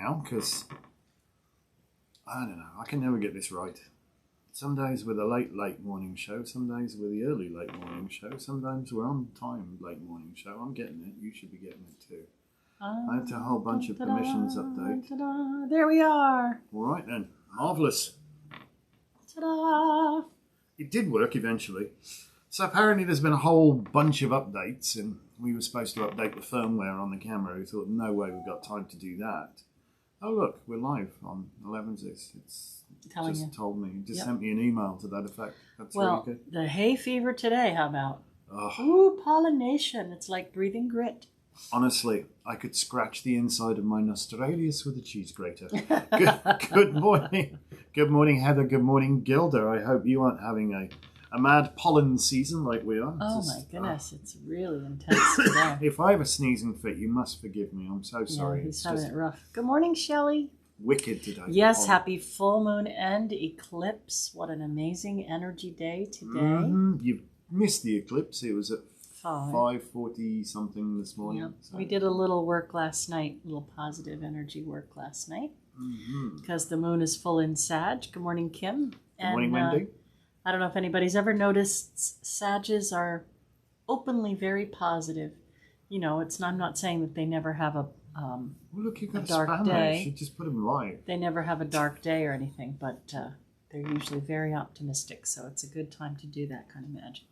now because I don't know. I can never get this right. Some days with a late morning show, some days with the early late morning show, sometimes we're on time late morning show. I'm getting it. You should be getting it too. I had a whole bunch of permissions update. There we are. All right then. Marvellous. Ta-da! It did work eventually. So apparently there's been a whole bunch of updates and we were supposed to update the firmware on the camera. We thought, no way we've got time to do that. Oh look, we're live on Elevensies. It's told me. It just sent me an email to that effect. That's really good. The hay fever today, how about? Oh. Ooh, pollination. It's like breathing grit. Honestly, I could scratch the inside of my nostrilius with a cheese grater. Good morning. Good morning, Heather. Good morning, Gilda. I hope you aren't having a mad pollen season like we are. Oh my goodness, it's really intense today. If I have a sneezing fit, you must forgive me. I'm so sorry. Yeah, he's having it rough. Good morning, Shelley. Wicked today. Yes, happy full moon and eclipse. What an amazing energy day today. Mm-hmm. You've missed the eclipse. It was at 5:40 something this morning. Yep. So. We did a little work last night, a little positive energy work last night. Because the moon is full in Sag. Good morning, Kim. Good morning, Wendy. I don't know if anybody's ever noticed Sages are openly very positive. You know, I'm not saying that they never have a look, you got a dark spam day. You should just put them live. They never have a dark day or anything, but they're usually very optimistic. So it's a good time to do that kind of magic.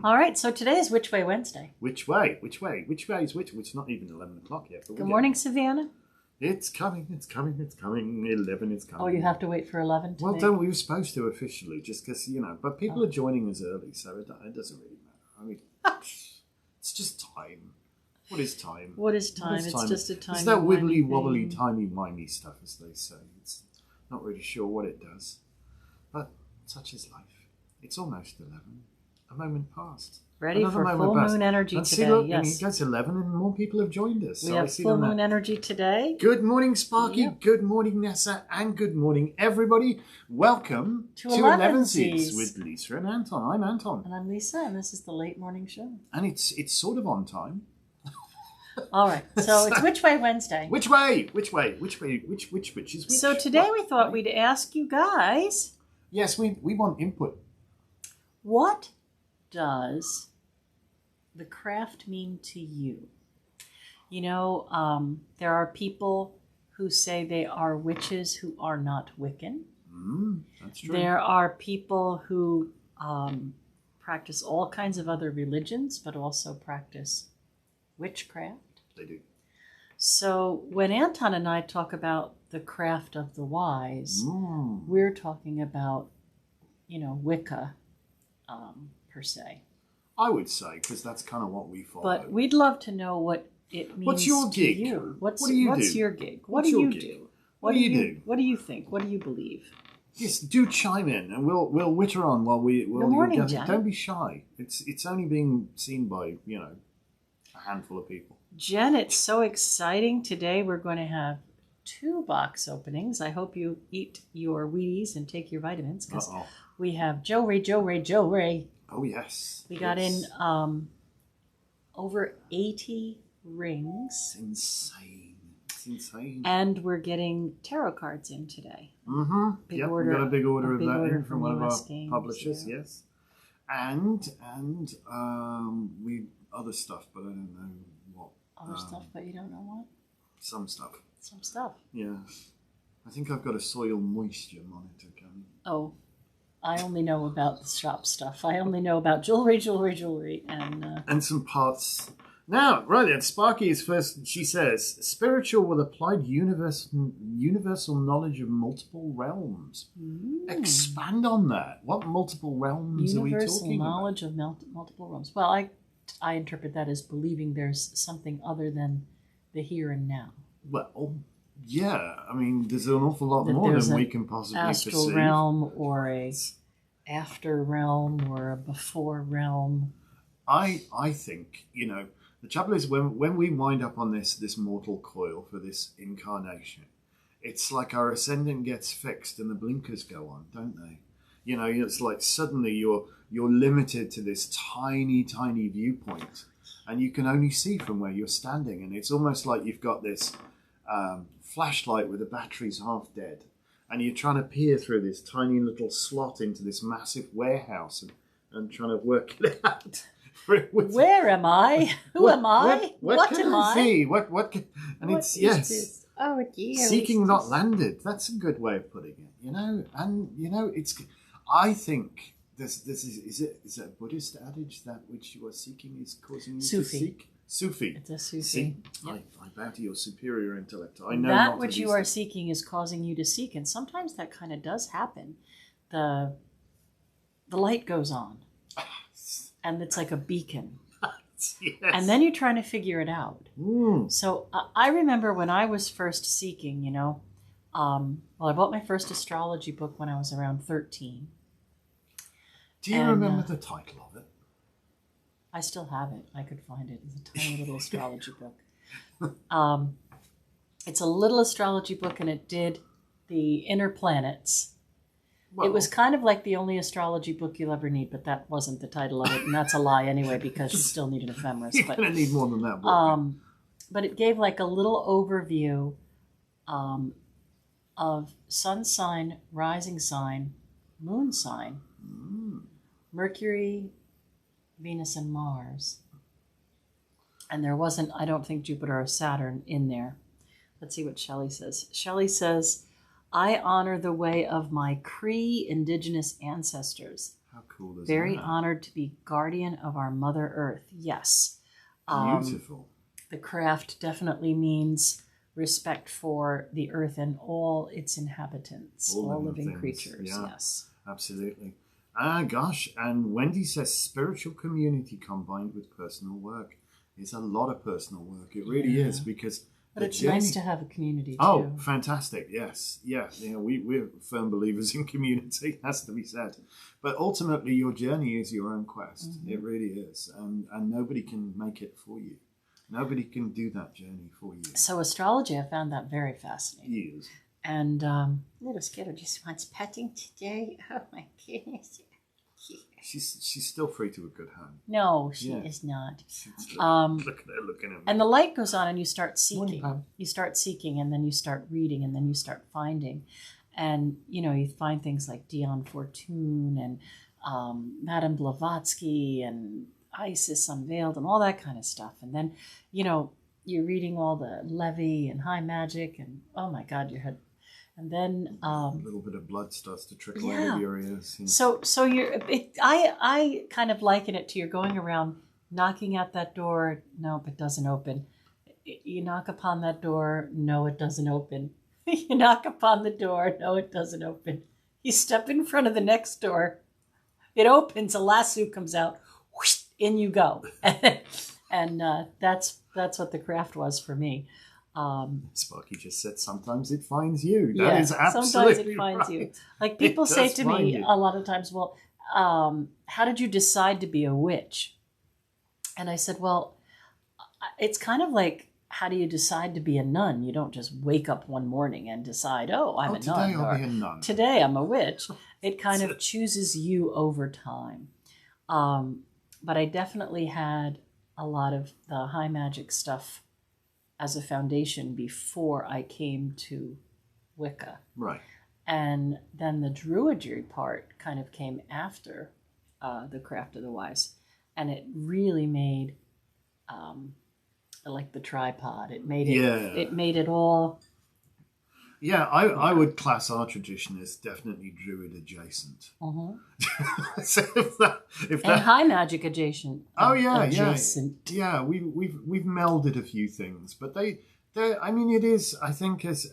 All right, so today is Which Way Wednesday. Which way? Which way? Which way is which? It's not even 11 o'clock yet. Good morning, Savannah. It's coming. 11 is coming. Oh, you have to wait for 11 today? Well, we were supposed to officially, just because, but people are joining us early, so it doesn't really matter. I mean, it's just time. What is time? What is time? It's just a time. It's that wibbly wobbly, timey-wimey stuff, as they say. It's not really sure what it does. But such is life. It's almost 11. A moment past. Ready for full moon energy and today. See, look, yes. It goes 11 and more people have joined us. We have full moon energy today. Good morning, Sparky. Good morning, Nessa. And good morning, everybody. Welcome to Elevensies with Lisa and Anton. I'm Anton. And I'm Lisa, and this is the late morning show. And it's sort of on time. All right. So it's Which Way Wednesday. Which way? Which is which? So today we thought we'd ask you guys. Yes, we want input. What does the craft mean to you? You know, there are people who say they are witches who are not Wiccan. That's true. There are people who practice all kinds of other religions, but also practice witchcraft. They do. So when Anton and I talk about the craft of the wise, we're talking about, Wicca. Per se. I would say, because that's kind of what we follow. But we'd love to know what it means. What's your gig? To you. What do you what's do? Your gig? What do you do? What do you do? What do you think? What do you believe? Yes, do chime in, and we'll witter on while Good morning, Jen. Don't be shy. It's only being seen by a handful of people. Jen, it's so exciting. Today we're going to have 2 box openings. I hope you eat your Wheaties and take your vitamins, because we have Joe Ray. Oh, yes. We got in over 80 rings. It's insane. And we're getting tarot cards in today. We got a big order of that in from one of our Games, publishers, yes. And we other stuff, but I don't know what. Other stuff, but you don't know what? Some stuff. Some stuff. Yeah. I think I've got a soil moisture monitor coming. Oh. I only know about the shop stuff. I only know about jewelry, and some parts. Now, right then, Sparky is first. She says, "Spiritual with applied universal knowledge of multiple realms." Expand on that. What multiple realms are we talking about? Universal knowledge of multiple realms. Well, I interpret that as believing there's something other than the here and now. Well. Yeah, I mean, there's an awful lot more than we can possibly perceive. Astral realm, or a after realm, or a before realm. I think, the trouble is when we wind up on this mortal coil for this incarnation, it's like our ascendant gets fixed and the blinkers go on, don't they? It's like suddenly you're limited to this tiny viewpoint, and you can only see from where you're standing, and it's almost like you've got this flashlight with the battery's half dead, and you're trying to peer through this tiny little slot into this massive warehouse and trying to work it out. Where am I? Who am I? What am I? See? What can, and What it's is yes. this? Oh dear. Seeking not landed. That's a good way of putting it, you know. And you know, it's. I think this is it a Buddhist adage that which you are seeking is causing you Sufi. to seek? Sufi. It's a Sufi. See, Yep. I bow to your superior intellect. I know that not which to you be are so- seeking is causing you to seek, and sometimes that kind of does happen. The light goes on, and it's like a beacon, Yes. and then you're trying to figure it out. Mm. So I remember when I was first seeking, I bought my first astrology book when I was around 13. Do you remember the title of it? I still have it. I could find it. It's a tiny little astrology book. It's a little astrology book, and it did the inner planets. Well, It was kind of like the only astrology book you'll ever need, but that wasn't the title of it, and that's a lie anyway because you still need an ephemeris. You're But going to need more than that book. but it gave like a little overview of sun sign, rising sign, moon sign, Mercury, Venus, and Mars. And there wasn't, I don't think, Jupiter or Saturn in there. Let's see what Shelley says. Shelley says, I honor the way of my Cree indigenous ancestors. How cool is Very that? honored to be guardian of our Mother Earth. Yes. Beautiful. The craft definitely means respect for the earth and all its inhabitants, all living things. creatures. Yeah, Yes. absolutely. Gosh, and Wendy says spiritual community combined with personal work. It's a lot of personal work. It really is, because But the it's journey... nice to have a community too. Oh, fantastic! Yes, yeah. You know, we're firm believers in community. Has to be said. But ultimately, your journey is your own quest. Mm-hmm. It really is, and nobody can make it for you. Nobody can do that journey for you. So astrology, I found that very fascinating. Yes. And little Skittle just wants petting today. Oh my goodness. She's still free to a good home. No, she Yeah. is not. Look at her looking at me. And the light goes on, and you start Morning, seeking. Pam. You start seeking, and then you start reading, and then you start finding. And, you find things like Dion Fortune and Madame Blavatsky and Isis Unveiled and all that kind of stuff. And then, you're reading all the Levy and High Magic, and oh my God, your head. And then a little bit of blood starts to trickle out yeah. of your ears. Yeah. So I kind of liken it to you're going around knocking at that door. Nope, it doesn't open. You knock upon that door. No, it doesn't open. You knock upon the door. No, it doesn't open. You step in front of the next door. It opens. A lasso comes out. Whoosh, in you go. And that's what the craft was for me. Sparky just said, sometimes it finds you. That is absolutely sometimes it finds right. you. Like people It say does to find me you. a lot of times, well, how did you decide to be a witch? And I said, well, it's kind of like, how do you decide to be a nun? You don't just wake up one morning and decide, I'm a today nun. I'll or, be a nun. Today I'm a witch. It kind of chooses you over time. But I definitely had a lot of the high magic stuff as a foundation before I came to Wicca. Right. And then the Druidry part kind of came after the Craft of the Wise. And it really made, like the tripod, it made it all. Yeah, I would class our tradition as definitely Druid adjacent. Mm-hmm. So if And that, high magic adjacent. oh yeah, adjacent. yeah. We've melded a few things, but they I mean, it is. I think as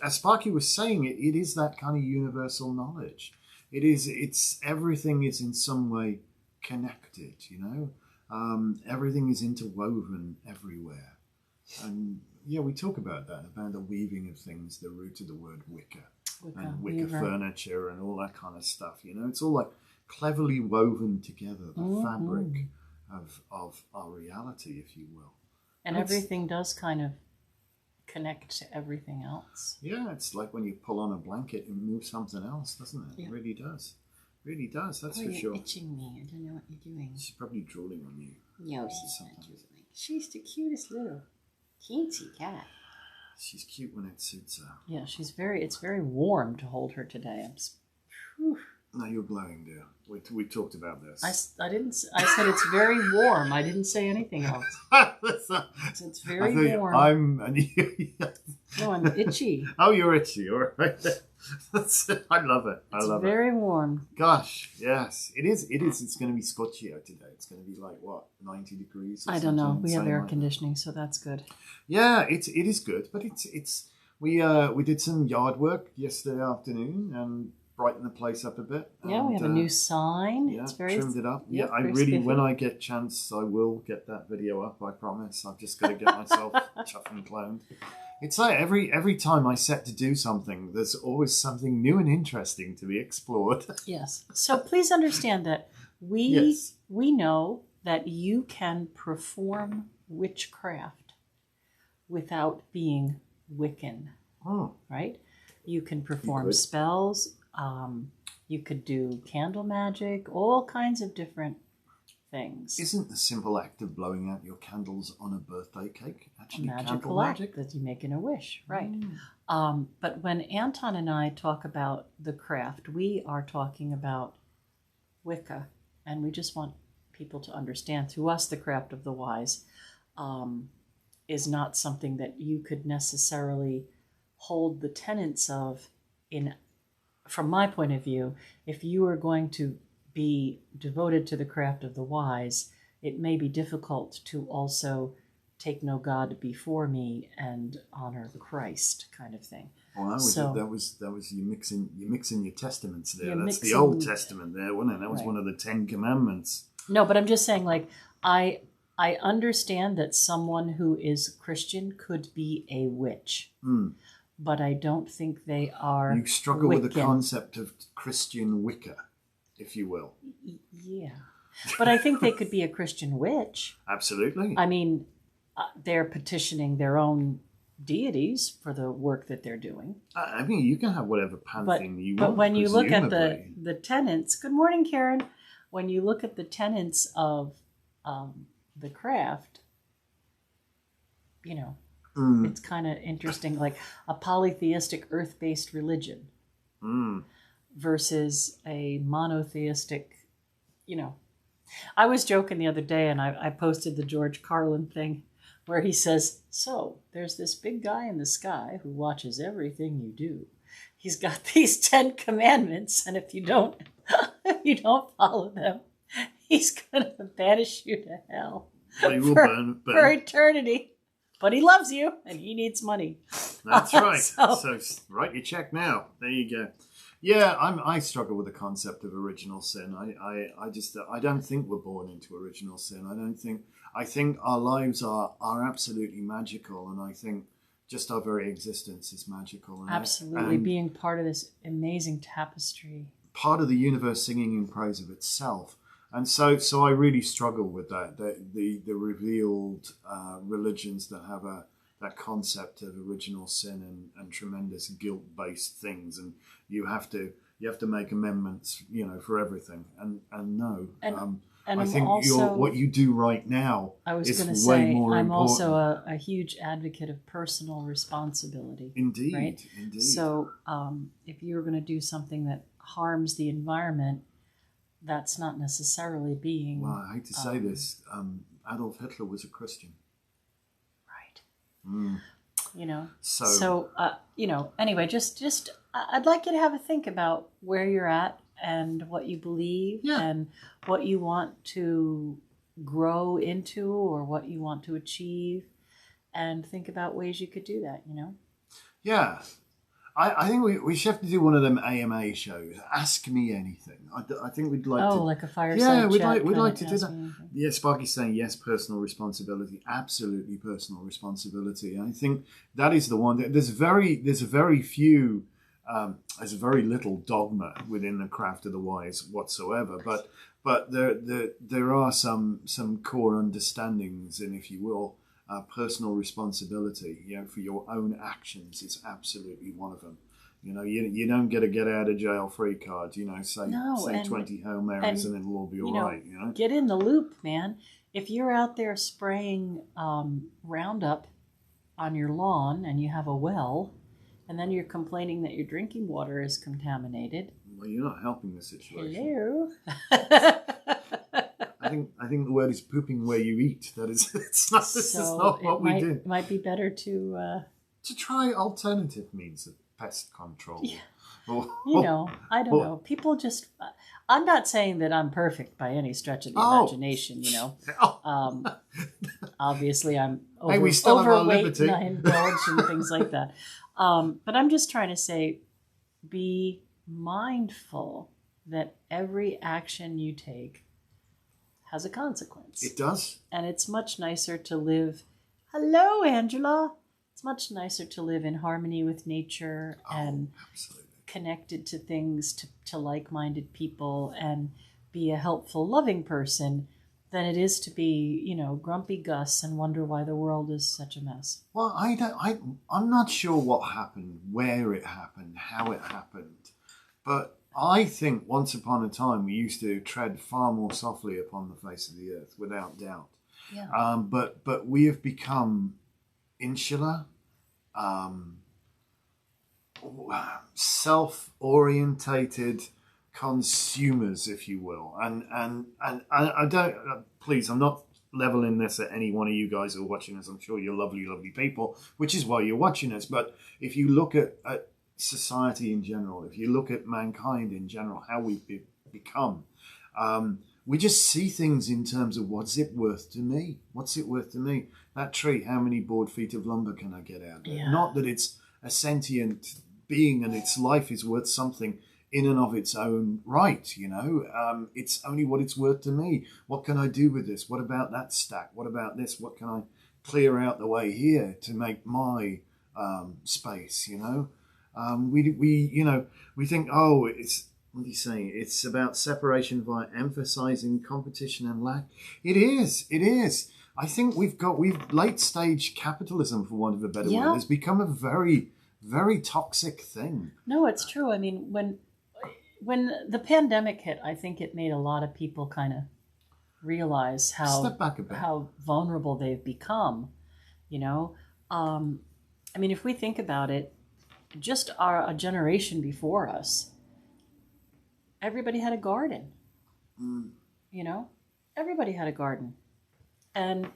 Sparky was saying, it is that kind of universal knowledge. It is. It's everything is in some way connected. Everything is interwoven everywhere, and yeah, we talk about that, about the weaving of things, the root of the word Wicca. And Wicca weaver. furniture and all that kind of stuff. It's all like cleverly woven together, the fabric of our reality, if you will. And everything does kind of connect to everything else. Yeah, it's like when you pull on a blanket and move something else, doesn't it? Yeah. It really does. Really does, that's for you're sure. itching me. I don't know what you're doing. She's probably drooling on you. No, she's not Sometimes. drooling. She's the cutest little. Teensy cat. She's cute when it suits her. Yeah, it's very warm to hold her today. Whew. No, you're glowing, dear. We talked about this. I said it's very warm. I didn't say anything else. It's very warm. No, I'm itchy. Oh, you're itchy. All right. I love it. It's very warm. Gosh, yes, it is. It's going to be scorchy out today. It's going to be like what, 90 degrees? I don't know. We have air conditioning, so that's good. Yeah, it is good, but we did some yard work yesterday afternoon and brighten the place up a bit. Yeah, we have a new sign. Yeah, it's very trimmed it up. Yeah, I really, spiffy. When I get chance, I will get that video up. I promise. I've just got to get myself chuffed and cloned. It's like every time I set to do something, there's always something new and interesting to be explored. Yes. So please understand that we know that you can perform witchcraft without being Wiccan. Oh. Right? You can perform spells. You could do candle magic, all kinds of different things. Isn't the simple act of blowing out your candles on a birthday cake actually magical act that you make in a wish, right? But when Anton and I talk about the craft, we are talking about Wicca, and we just want people to understand, through us, the craft of the wise is not something that you could necessarily hold the tenets of from my point of view. If you are going to be devoted to the craft of the wise, it may be difficult to also take no God before me and honor Christ, kind of thing. Well, that was you mixing your testaments there. That's the Old Testament there, wasn't it? That was one of the 10 Commandments. No, but I'm just saying, like, I understand that someone who is Christian could be a witch. But I don't think they are. You struggle Wiccan. With the concept of Christian Wicca, if you will. Yeah. But I think they could be a Christian witch. Absolutely. I mean, they're petitioning their own deities for the work that they're doing. I mean, you can have whatever pantheon you want. But when you look at the tenets, good morning, Karen. When you look at the tenets of the craft, it's kind of interesting, like a polytheistic earth-based religion versus a monotheistic, I was joking the other day, and I posted the George Carlin thing where he says, so there's this big guy in the sky who watches everything you do. He's got these 10 commandments, and if you don't follow them, he's going to banish you to hell burn. For eternity. But he loves you, and he needs money. That's right. So write your check now. There you go. Yeah, I struggle with the concept of original sin. I don't think we're born into original sin. I think our lives are absolutely magical, and I think just our very existence is magical. Absolutely, being part of this amazing tapestry. Part of the universe singing in praise of itself. And so I really struggle with that. The revealed religions that have that concept of original sin and tremendous guilt-based things, and you have to make amendments, for everything. And no, I think what you do right now is way more important. I'm also a huge advocate of personal responsibility. Indeed, right? Indeed. So if you're going to do something that harms the environment, that's not necessarily being... Well, I hate to say this, Adolf Hitler was a Christian. Right. Anyway, just I'd like you to have a think about where you're at and what you believe and what you want to grow into or what you want to achieve, and think about ways you could do that, Yeah. I think we should have to do one of them AMA shows. Ask me anything. I think we'd like to. Oh, like a fireside chat. We'd like to do that. Yeah, Sparky's saying yes, personal responsibility. Absolutely personal responsibility. And I think that is the one. There's very few, there's very little dogma within the craft of the wise whatsoever. But there are some core understandings, and if you will, personal responsibility, for your own actions is absolutely one of them. You don't get a get out of jail free card. Say 20 Hail Marys and it'll all be all right. Get in the loop, man. If you're out there spraying Roundup on your lawn and you have a well, and then you're complaining that your drinking water is contaminated. Well, you're not helping the situation. Hello. I think the word is pooping where you eat. That is, it's not. This is not what we do. It might be better to try alternative means of pest control. Yeah. I don't know. People just. I'm not saying that I'm perfect by any stretch of the imagination. Obviously I'm overweight and I indulge and things like that. But I'm just trying to say, be mindful that every action you take has a consequence. It does. And it's much nicer to live. Hello, Angela. It's much nicer to live in harmony with nature and connected to things, to like-minded people, and be a helpful, loving person than it is to be, grumpy Gus and wonder why the world is such a mess. Well, I'm not sure what happened, where it happened, how it happened, but I think once upon a time we used to tread far more softly upon the face of the earth, without doubt. Yeah. But we have become insular, self-orientated consumers, if you will, and I don't. Please, I'm not leveling this at any one of you guys who are watching us. I'm sure you're lovely, lovely people, which is why you're watching us. But if you look at society in general, if you look at mankind in general, how we've become, we just see things in terms of what's it worth to me? What's it worth to me? That tree, how many board feet of lumber can I get out of it? Yeah. Not that it's a sentient being and its life is worth something in and of its own right, it's only what it's worth to me. What can I do with this? What about that stack? What about this? What can I clear out the way here to make my space? We think, it's, what are you saying? It's about separation by emphasizing competition and lack. It is. I think we've late stage capitalism, for want of a better word, has become a very, very toxic thing. No, it's true. I mean, when the pandemic hit, I think it made a lot of people kind of realize Step back a bit. how vulnerable they've become. I mean, if we think about it, just a generation before us, everybody had a garden. Everybody had a garden, and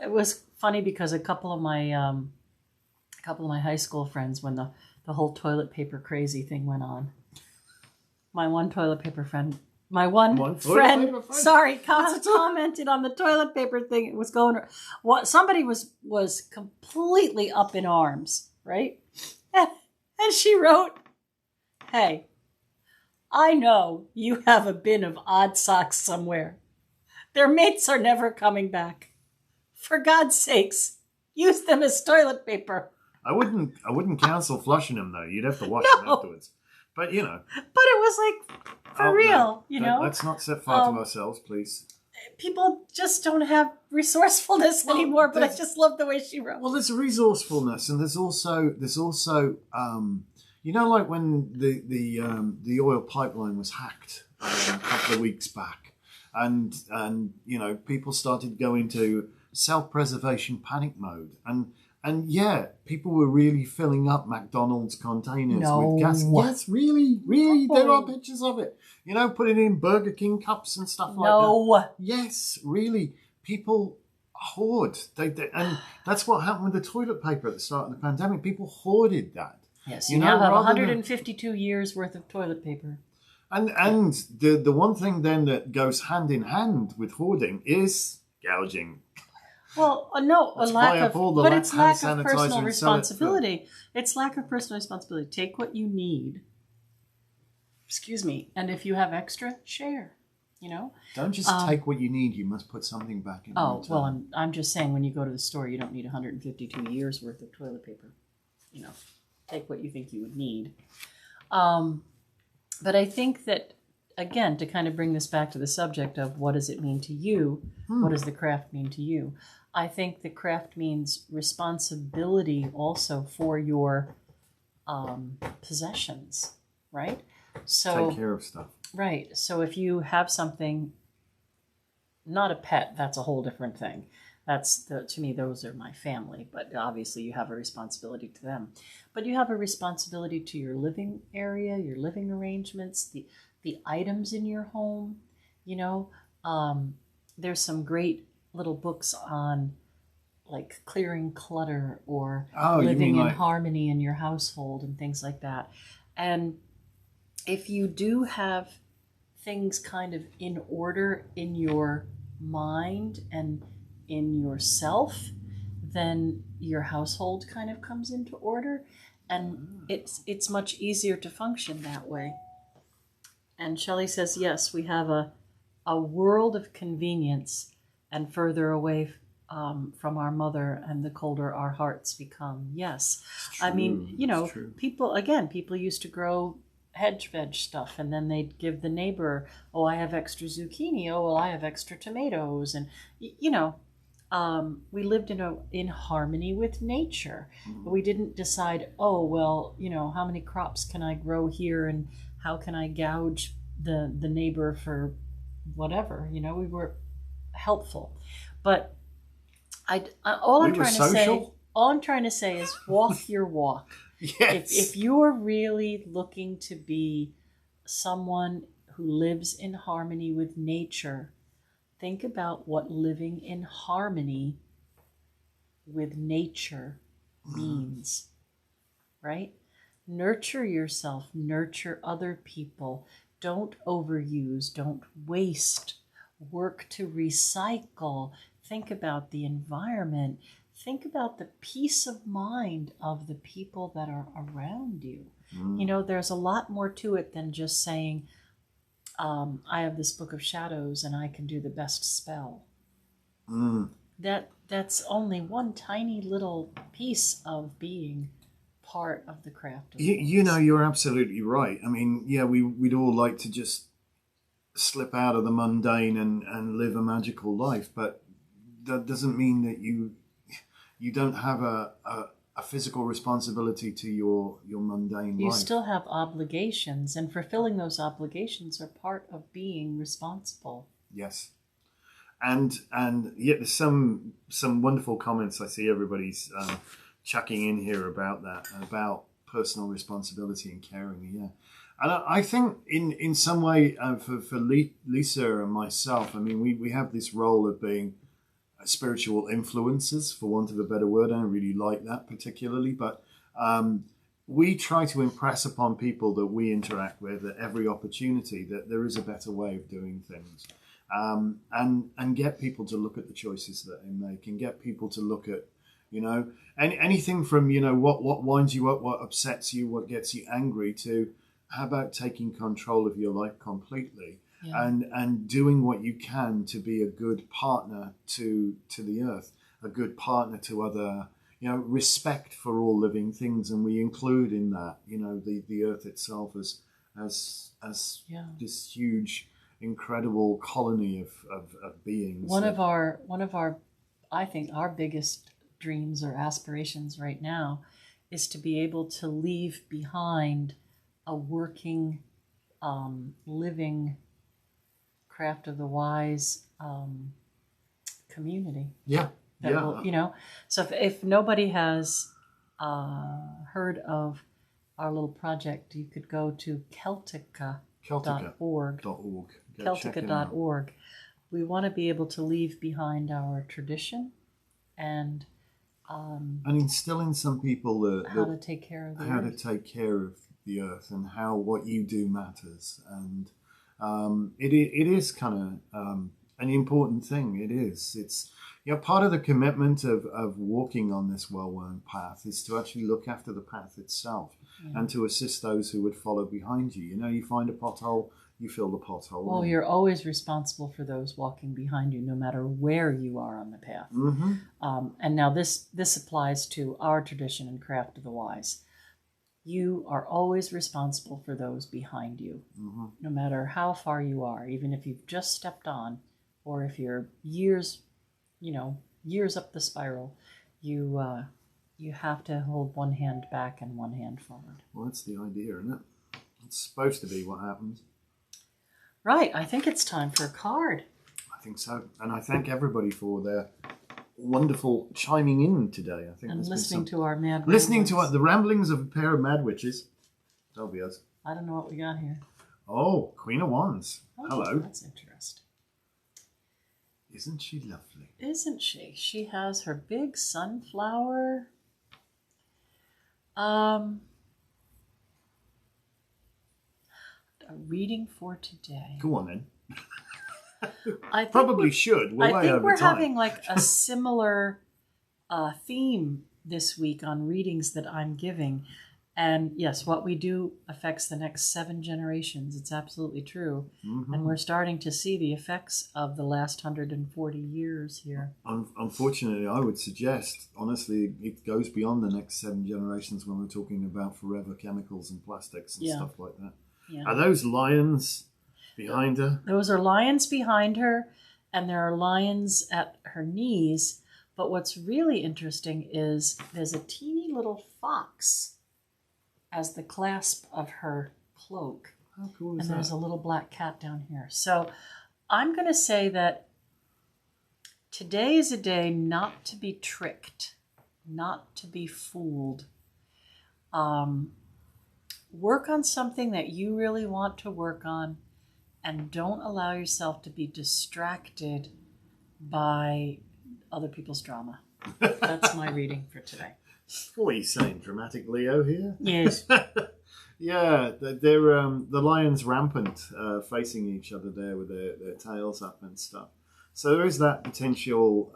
it was funny because a couple of my high school friends, when the whole toilet paper crazy thing went on, my one friend, commented on the toilet paper thing. It was going. Somebody was completely up in arms, right? And she wrote, "Hey, I know you have a bin of odd socks somewhere. Their mates are never coming back. For God's sakes, use them as toilet paper." I wouldn't counsel flushing them though. You'd have to wash them afterwards. But But it was like for real, Let's not set fire to ourselves, please. People just don't have resourcefulness anymore. But I just love the way she wrote. Well, there's resourcefulness, and there's also like when the oil pipeline was hacked a couple of weeks back, and people started going to self-preservation panic mode, and people were really filling up McDonald's containers with gas. Yes, really, there are pictures of it. Putting in Burger King cups and stuff like that. Yes, really, people hoard. And that's what happened with the toilet paper at the start of the pandemic. People hoarded that. Yes, you now have 152 years worth of toilet paper. And the one thing then that goes hand in hand with hoarding is gouging. Well, no, it's lack of personal responsibility. It's lack of personal responsibility. Take what you need. Excuse me. And if you have extra, share. Don't just take what you need. You must put something back in. Oh, well, I'm just saying, when you go to the store, you don't need 152 years worth of toilet paper. Take what you think you would need. But I think that, again, to kind of bring this back to the subject of what does it mean to you? What does the craft mean to you? I think the craft means responsibility also for your possessions, right? So take care of stuff. Right. So if you have something, not a pet, that's a whole different thing. To me, those are my family, but obviously you have a responsibility to them. But you have a responsibility to your living area, your living arrangements, the items in your home. You know, there's some great little books on like clearing clutter or living in harmony in your household and things like that. And if you do have things kind of in order in your mind and in yourself, then your household kind of comes into order, and it's much easier to function that way. And Shelley says, yes, we have a world of convenience, and further away from our mother, and the colder our hearts become. Yes. I mean, people used to grow hedge veg stuff, and then they'd give the neighbor, oh, I have extra zucchini, oh, well, I have extra tomatoes, and we lived in harmony with nature. We didn't decide, oh, well, how many crops can I grow here, and how can I gouge the neighbor for whatever. We were helpful, but all I'm trying to say is walk your walk. Yes. If you're really looking to be someone who lives in harmony with nature, think about what living in harmony with nature means, right? Nurture yourself, nurture other people. Don't overuse, don't waste. Work to recycle. Think about the environment. Think about the peace of mind of the people that are around you. There's a lot more to it than just saying, I have this book of shadows and I can do the best spell. That's only one tiny little piece of being part of the craft. You're absolutely right. I mean, yeah, we'd all like to just slip out of the mundane and live a magical life, but that doesn't mean that you don't have a physical responsibility to your mundane life. You still have obligations, and fulfilling those obligations are part of being responsible. Yes. And yet there's some wonderful comments I see everybody's chucking in here about that, about personal responsibility and caring. Yeah. And I think in some way for Lisa and myself, I mean, we have this role of being spiritual influencers, for want of a better word. I don't really like that particularly, but we try to impress upon people that we interact with at every opportunity that there is a better way of doing things, and get people to look at the choices that they make, and get people to look at anything from what winds you up, what upsets you, what gets you angry, to how about taking control of your life completely. Yeah. And doing what you can to be a good partner to the earth, a good partner to other, respect for all living things, and we include in that, the earth itself as this huge, incredible colony of beings. One of our, I think our biggest dreams or aspirations right now is to be able to leave behind a working, living craft of the wise community. Yeah. So if nobody has heard of our little project, you could go to Celtica.org. Celtica.org. We want to be able to leave behind our tradition and instill in some people how to take care of the earth and how what you do matters. And it is kind of an important thing. It is. It's part of the commitment of walking on this well-worn path is to actually look after the path itself and to assist those who would follow behind you. You find a pothole, you fill the pothole. Well, you're always responsible for those walking behind you, no matter where you are on the path. Mm-hmm. And now this applies to our tradition and craft of the wise. You are always responsible for those behind you, no matter how far you are, even if you've just stepped on, or if you're years up the spiral. You have to hold one hand back and one hand forward. Well, that's the idea, isn't it? It's supposed to be what happens. Right. I think it's time for a card. I think so. And I thank everybody for wonderful chiming in today. I think And there's listening been some, to our mad listening to ramblings. the ramblings of a pair of mad witches. That'll be us. I don't know what we got here. Oh, Queen of Wands. Oh, Hello. That's interesting. Isn't she lovely? Isn't she? She has her big sunflower. A reading for today. Go on then. I think Probably should. We're I way think over we're time. having like a similar theme this week on readings that I'm giving. And yes, what we do affects the next 7 generations. It's absolutely true. Mhm. And we're starting to see the effects of the last 140 years here. Unfortunately, I would suggest, honestly, it goes beyond the next 7 generations when we're talking about forever chemicals and plastics and stuff like that. Yeah. Are those lions behind her? Those are lions behind her, and there are lions at her knees. But what's really interesting is there's a teeny little fox as the clasp of her cloak. How cool is And that? there's a little black cat down here. So I'm going to say that today is a day not to be tricked, not to be fooled. Work on something that you really want to work on, and don't allow yourself to be distracted by other people's drama. That's my reading for today. What are you saying, dramatic Leo here? Yes. Yeah, they're the lions rampant, facing each other there with their tails up and stuff. So there is that potential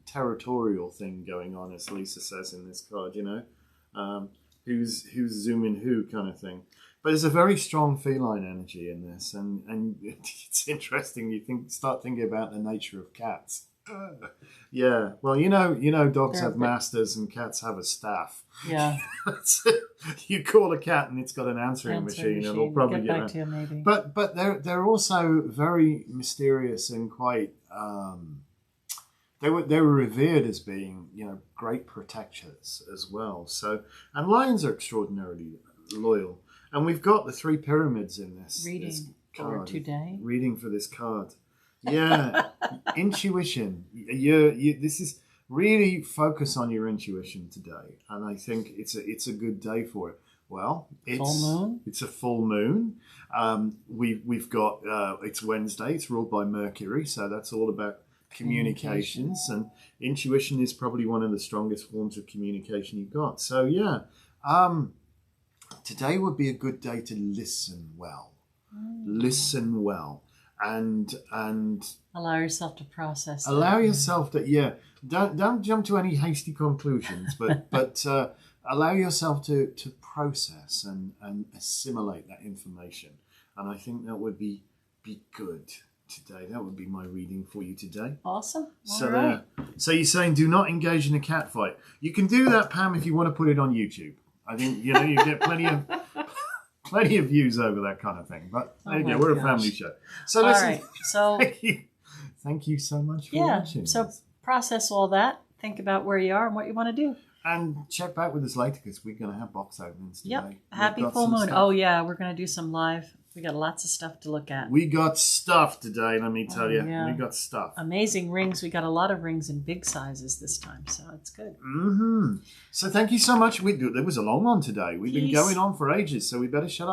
territorial thing going on, as Lisa says in this card. Who's zooming who kind of thing. But there's a very strong feline energy in this, and it's interesting. Start thinking about the nature of cats. Yeah, well, dogs have masters and cats have a staff. Yeah. You call a cat and it's got an answering machine, and it'll probably get back to you maybe. But they're also very mysterious and quite. They were revered as being great protectors as well. So, and lions are extraordinarily loyal. And we've got the 3 pyramids in this Reading card. for today. Reading for this card. Yeah, intuition. This is really focus on your intuition today, and I think it's a good day for it. Well, it's full moon. It's a full moon. We've got it's Wednesday. It's ruled by Mercury, so that's all about communications, and intuition is probably one of the strongest forms of communication you've got. So yeah, today would be a good day to listen well. Listen well. And allow yourself to process. Allow yourself to Don't jump to any hasty conclusions, but allow yourself to process and assimilate that information. And I think that would be good today. That would be my reading for you today. Awesome. So All right. So you're saying do not engage in a cat fight. You can do that, Pam, if you want to put it on YouTube. I think you get plenty of views over that kind of thing. But there you go, we're a family show. So all listen, right. So thank you so much for watching. So process all that. Think about where you are and what you want to do. And check back with us later because we're going to have box openings today. Yep. Happy full moon. Oh yeah, we're going to do some live. We got lots of stuff to look at. We got stuff today, let me tell you. Yeah. We got stuff. Amazing rings. We got a lot of rings in big sizes this time, so it's good. So thank you so much. There was a long one today. We've been going on for ages, so we better shut up.